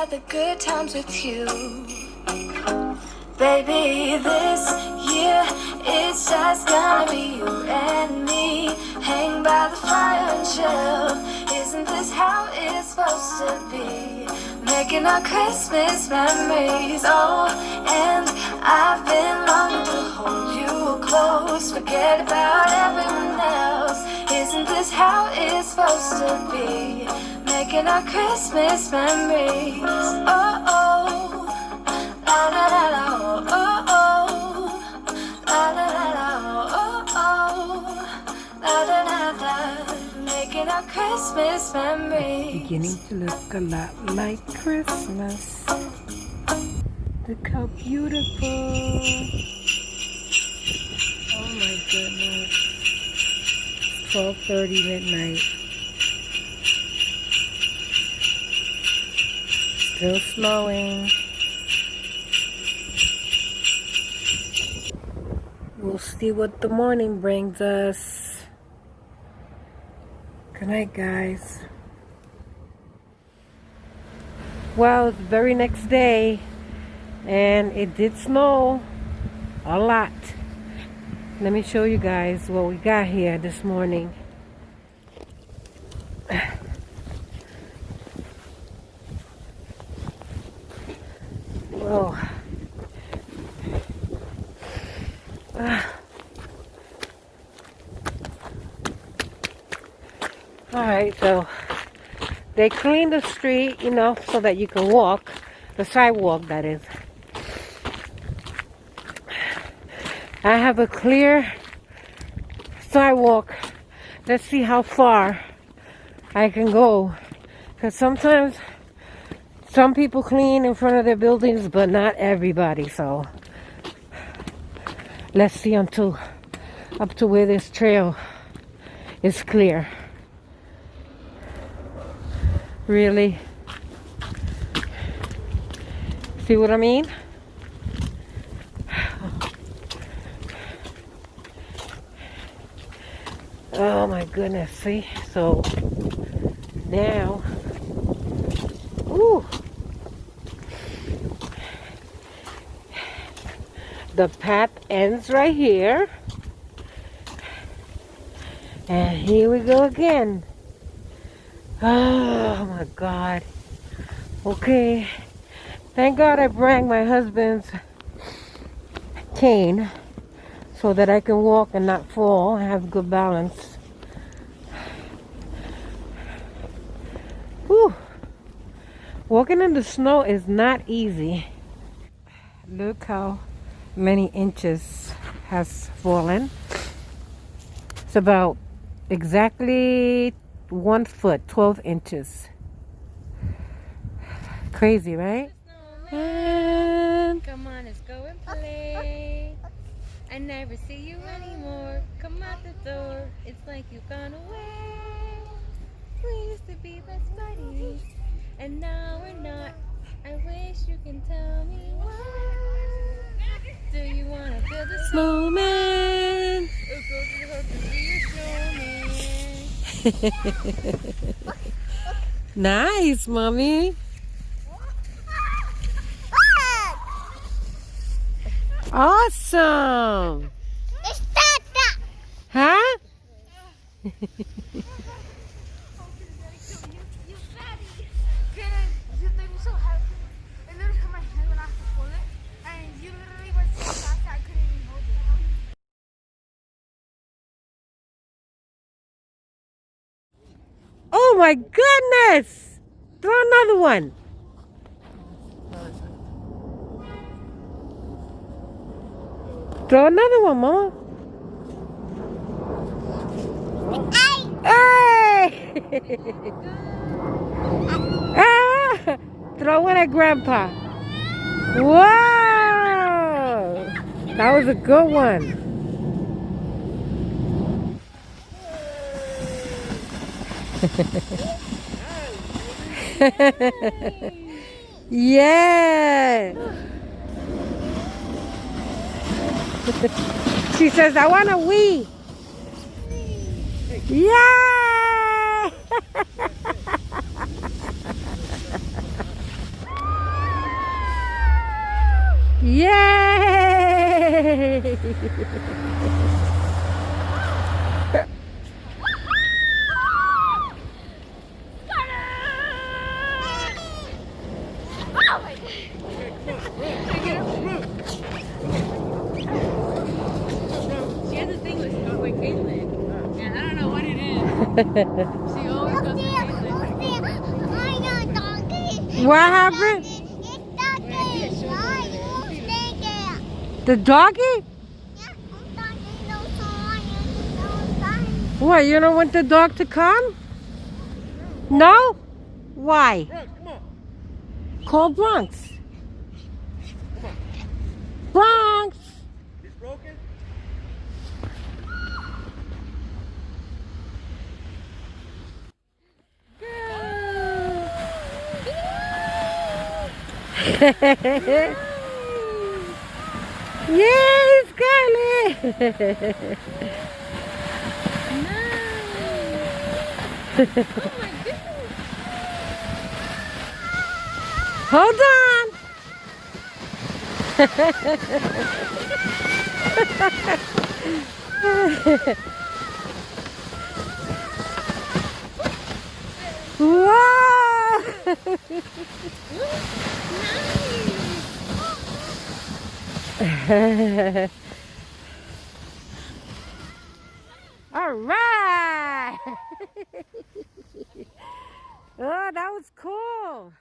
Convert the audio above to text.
had the good times with you. Baby, this year it's just gonna be you and me. Hang by the fire and chill. Isn't this how it's supposed to be? Making our Christmas memories. Oh, and I've been longing to hold you close. Forget about everyone else. Isn't this how it's supposed to be? Making our Christmas memories. Oh, oh. La la la la, oh oh, la la la la, oh oh, la la la la, making our Christmas memories. Beginning to look a lot like Christmas. Look how beautiful. Oh my goodness. It's 12:30 midnight. Still snowing. We'll see what the morning brings us. Good night, guys. Well, it's the very next day, and it did snow a lot. Let me show you guys what we got here this morning. Whoa. Alright, so they clean the street, you know, so that you can walk, the sidewalk that is. I have a clear sidewalk. Let's see how far I can go. Because sometimes some people clean in front of their buildings, but not everybody, so let's see until up to where this trail is clear. Really? See what I mean? Oh my goodness, see? So now, ooh, the path ends right here. And here we go again. Oh my God. Okay. Thank God I brought my husband's cane so that I can walk and not fall and have good balance. Whew. Walking in the snow is not easy. Look how many inches has fallen. It's about exactly 1 foot, 12 inches. Crazy, right? And come on, let's go and play. I never see you anymore. Come out the door. It's like you've gone away. We used to be best buddies, and now we're not. I wish you can tell me why. Do you want to build a snowman? Or go to the house to be your snowman? Nice, mommy. Awesome. Huh? Oh my goodness! Throw another one. Throw another one, Mama. Hey! Ah! Throw one at Grandpa. Whoa! That was a good one. Yeah. She says, I want a wee. Yeah. Yay! She has a thing with Caitlin. And I don't know what it is. She always goes with Caitlin. What happened? The doggy? What, you don't want the dog to come? No? Why? Call Bronx. Bronx! He's broken? Yay, Scarlett! Hold on! Whoa! All right! Oh, that was cool!